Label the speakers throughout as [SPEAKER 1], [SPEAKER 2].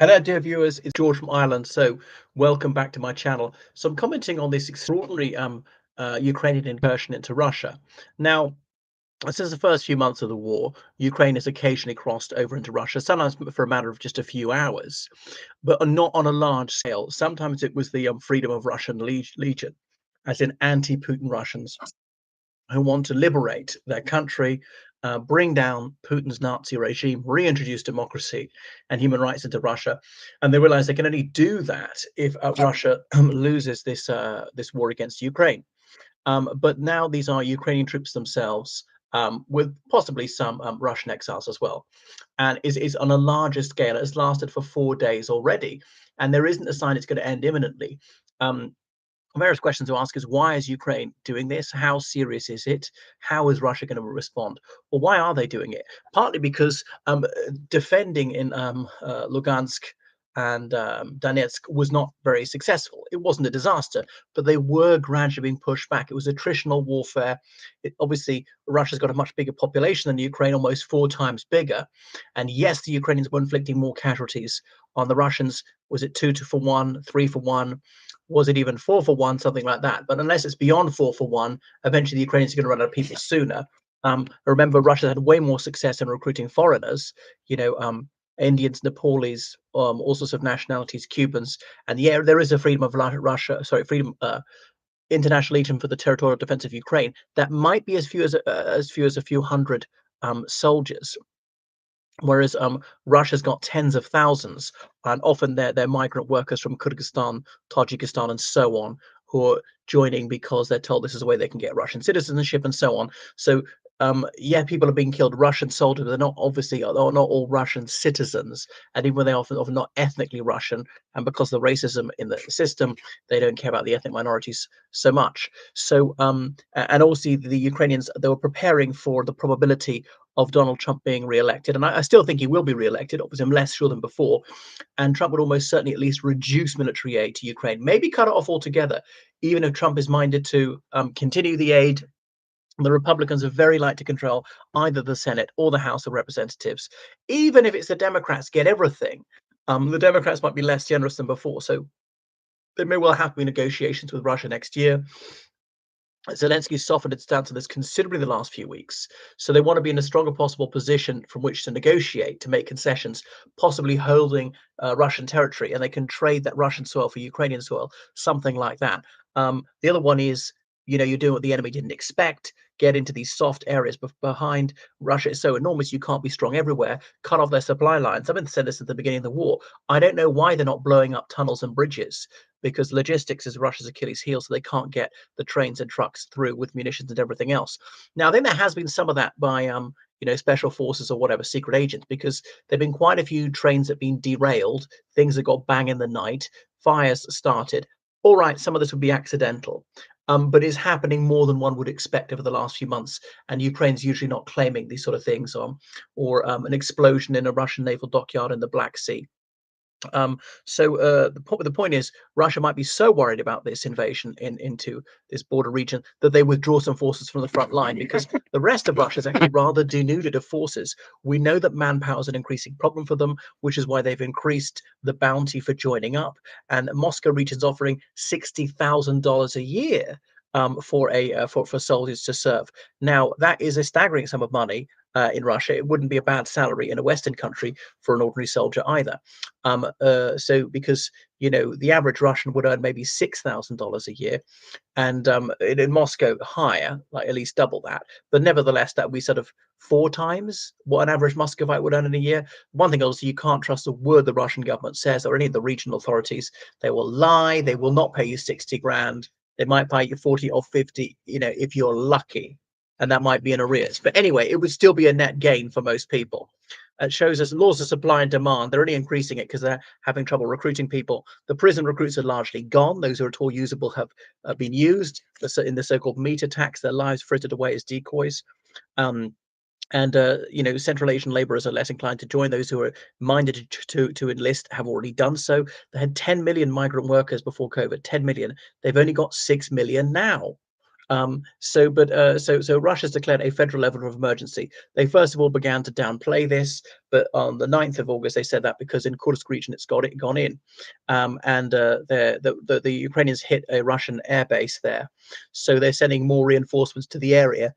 [SPEAKER 1] Hello, dear viewers. It's George from Ireland. So, welcome back to my channel. So, I'm commenting on this extraordinary Ukrainian incursion into Russia. Now, since the first few months of the war, Ukraine has occasionally crossed over into Russia, sometimes for a matter of just a few hours, but not on a large scale. Sometimes it was the Freedom of Russian Legion, as in anti-Putin Russians who want to liberate their country, bring down Putin's Nazi regime, reintroduce democracy and human rights into Russia, and they realize they can only do that if Russia loses this war against Ukraine. But now these are Ukrainian troops themselves, with possibly some Russian exiles as well, and is on a larger scale. It has lasted for 4 days already, and there isn't a sign it's going to end imminently. Um, Various questions to ask is, why is Ukraine doing this? How serious is it? How is Russia going to respond? Or why are they doing it? Partly because defending in Lugansk and Donetsk was not very successful. It wasn't a disaster, but they were gradually being pushed back. It was attritional warfare. Obviously, Russia's got a much bigger population than Ukraine, almost 4 times bigger. And yes, the Ukrainians were inflicting more casualties on the Russians. Was it 2 for 1, 3 for 1? Was it even 4 for 1, something like that? But unless it's beyond 4 for 1, eventually the Ukrainians are going to run out of people sooner. Remember, Russia had way more success in recruiting foreigners, you know, Indians, Nepalese, all sorts of nationalities, Cubans. And yeah, there is a freedom of Russia, sorry, freedom international legion for the territorial defense of Ukraine. That might be as few as a few hundred soldiers, whereas Russia's got tens of thousands, and often they're migrant workers from Kyrgyzstan, Tajikistan, and so on, who are joining because they're told this is the way they can get Russian citizenship and so on. So yeah, people are being killed, Russian soldiers, but they're not obviously they're not all Russian citizens, and even when they often not ethnically Russian, and because of the racism in the system, they don't care about the ethnic minorities so much. So and also the Ukrainians, they were preparing for the probability of Donald Trump being re-elected, and I still think he will be re-elected. Obviously, I'm less sure than before, and Trump would almost certainly at least reduce military aid to Ukraine, maybe cut it off altogether. Even if Trump is minded to continue the aid, the Republicans are very likely to control either the Senate or the House of Representatives. Even if it's the Democrats get everything, the Democrats might be less generous than before. So there may well have to be negotiations with Russia next year. Zelensky softened its stance on this considerably in the last few weeks. So they want to be in a stronger possible position from which to negotiate, to make concessions, possibly holding Russian territory, and they can trade that Russian soil for Ukrainian soil, something like that. The other one is, you're doing what the enemy didn't expect, get into these soft areas behind. Russia is so enormous, you can't be strong everywhere, cut off their supply lines. I've been saying this at the beginning of the war. I don't know why they're not blowing up tunnels and bridges, because logistics is Russia's Achilles heel, so they can't get the trains and trucks through with munitions and everything else. Now, I think there has been some of that by special forces or whatever, secret agents, because there've been quite a few trains that have been derailed, things that got bang in the night, fires started. All right, some of this would be accidental, but it's happening more than one would expect over the last few months. And Ukraine's usually not claiming these sort of things, or an explosion in a Russian naval dockyard in the Black Sea. The point is, Russia might be so worried about this invasion into this border region that they withdraw some forces from the front line, because the rest of Russia is actually rather denuded of forces. We know that manpower is an increasing problem for them, which is why they've increased the bounty for joining up. And Moscow region's offering $60,000 a year for soldiers to serve. Now, that is a staggering sum of money in Russia. It wouldn't be a bad salary in a Western country for an ordinary soldier either. So because the average Russian would earn maybe $6,000 a year, and in Moscow higher, like at least double that. But nevertheless, that would be sort of 4 times what an average Muscovite would earn in a year. One thing, also, you can't trust a word the Russian government says, or any of the regional authorities. They will lie. They will not pay you 60 grand. They might pay you 40 or 50, if you're lucky, and that might be in arrears. But anyway, it would still be a net gain for most people. It shows us laws of supply and demand. They're only increasing it because they're having trouble recruiting people. The prison recruits are largely gone. Those who are at all usable have been used in the so-called meat attacks. Their lives frittered away as decoys. And Central Asian laborers are less inclined to join. Those who are minded to enlist have already done so. They had 10 million migrant workers before COVID. 10 million. They've only got 6 million now. So Russia's declared a federal level of emergency. They first of all began to downplay this, but on the 9th of August they said that because in Kursk region it's gone in, and the Ukrainians hit a Russian airbase there, so they're sending more reinforcements to the area,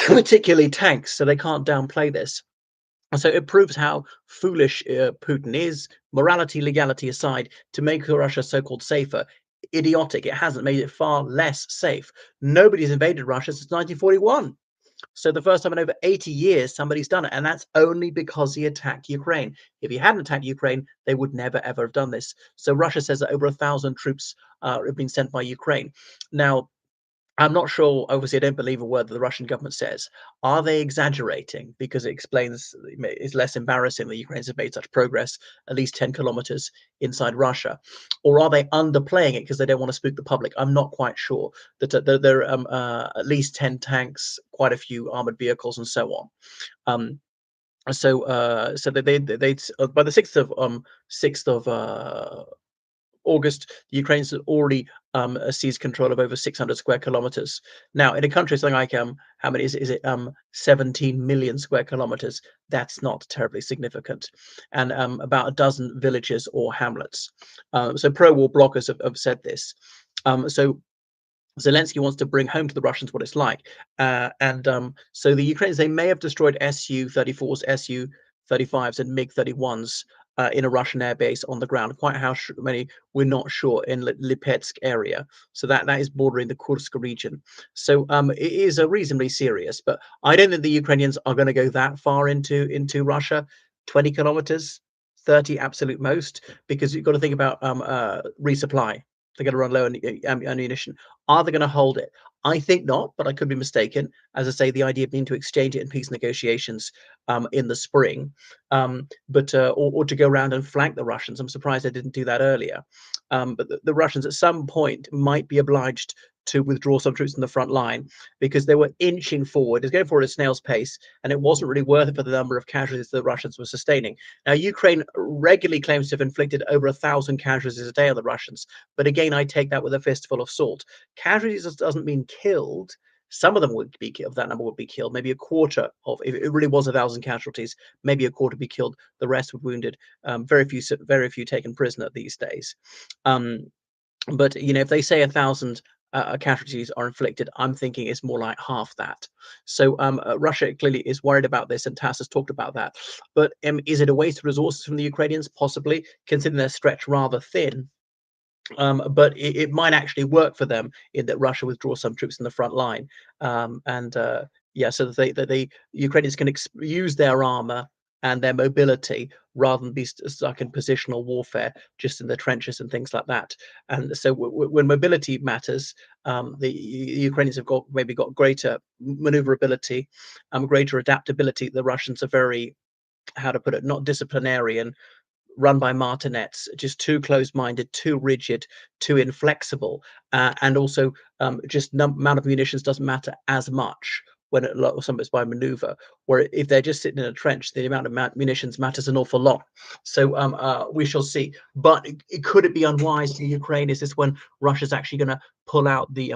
[SPEAKER 1] particularly tanks. So they can't downplay this. And so it proves how foolish Putin is, morality, legality aside, to make Russia so-called safer. Idiotic. It hasn't made it far less safe. Nobody's invaded Russia since 1941. So the first time in over 80 years somebody's done it, and that's only because he attacked Ukraine. If he hadn't attacked Ukraine, they would never ever have done this. So Russia says that over 1,000 troops have been sent by Ukraine. Now, I'm not sure. Obviously, I don't believe a word that the Russian government says. Are they exaggerating? Because it explains it's less embarrassing that Ukrainians have made such progress, at least 10 kilometers inside Russia, or are they underplaying it because they don't want to spook the public? I'm not quite sure. There are at least 10 tanks, quite a few armored vehicles, and so on. So they by the 6th of August, the Ukrainians had already seized control of over 600 square kilometers. Now, in a country something like how many is it? 17 million square kilometers. That's not terribly significant, and about a dozen villages or hamlets. So pro-war bloggers have said this. So Zelensky wants to bring home to the Russians what it's like. So the Ukrainians, they may have destroyed Su-34s, Su-35s, and MiG-31s in a Russian airbase on the ground. Quite how many, we're not sure, in Lipetsk area. So that is bordering the Kursk region. So it is a reasonably serious, but I don't think the Ukrainians are going to go that far into Russia. 20 kilometers, 30 absolute most, because you've got to think about resupply. They're going to run low on ammunition. Are they going to hold it? I think not, but I could be mistaken. As I say, the idea being to exchange it in peace negotiations in the spring, or to go around and flank the Russians. I'm surprised they didn't do that earlier. But the Russians at some point might be obliged to withdraw some troops from the front line because they were inching forward. It's going forward at a snail's pace, and it wasn't really worth it for the number of casualties the Russians were sustaining. Now, Ukraine regularly claims to have inflicted over 1,000 casualties a day on the Russians, but again, I take that with a fistful of salt. Casualties doesn't mean killed. Some of them would be killed. That number would be killed. Maybe a quarter of, if it really was 1,000 casualties, maybe a quarter be killed. The rest were wounded. Very few taken prisoner these days. But if they say 1,000 casualties are inflicted, I'm thinking it's more like half that. So Russia clearly is worried about this, and TASS has talked about that. But is it a waste of resources from the Ukrainians? Possibly, considering they're stretched rather thin. But it might actually work for them in that Russia withdraws some troops in the front line, so that the Ukrainians can use their armor and their mobility rather than be stuck in positional warfare just in the trenches and things like that. And so when mobility matters, the Ukrainians have maybe got greater maneuverability, greater adaptability. The Russians are very, how to put it, not disciplinarian, run by martinets, just too close-minded, too rigid, too inflexible, and also just amount of munitions doesn't matter as much when some of it's by maneuver. Where if they're just sitting in a trench, the amount of munitions matters an awful lot. So we shall see. But could it be unwise to Ukraine? Is this when Russia's actually going to pull out the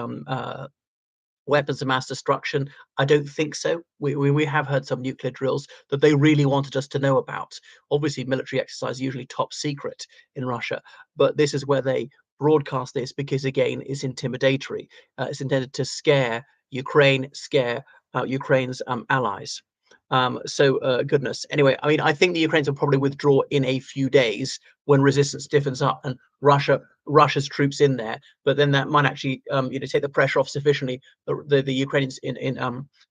[SPEAKER 1] weapons of mass destruction? I don't think so. We have heard some nuclear drills that they really wanted us to know about. Obviously, military exercise is usually top secret in Russia, but this is where they broadcast this because, again, it's intimidatory. It's intended to scare Ukraine, scare Ukraine's allies. Goodness. Anyway, I mean, I think the Ukrainians will probably withdraw in a few days when resistance stiffens up and Russia's troops in there. But then that might actually, take the pressure off sufficiently. The Ukrainians in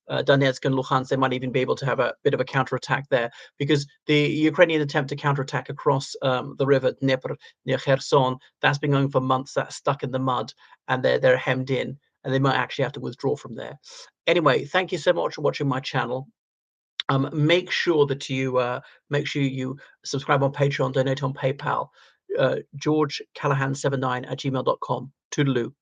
[SPEAKER 1] Donetsk and Luhansk, they might even be able to have a bit of a counterattack there, because the Ukrainian attempt to counterattack across the river Dnieper near Kherson, that's been going for months. That's stuck in the mud, and they're hemmed in, and they might actually have to withdraw from there. Anyway, thank you so much for watching my channel. Make sure you subscribe on Patreon, donate on PayPal. George Callahan 79 at gmail.com. Toodaloo.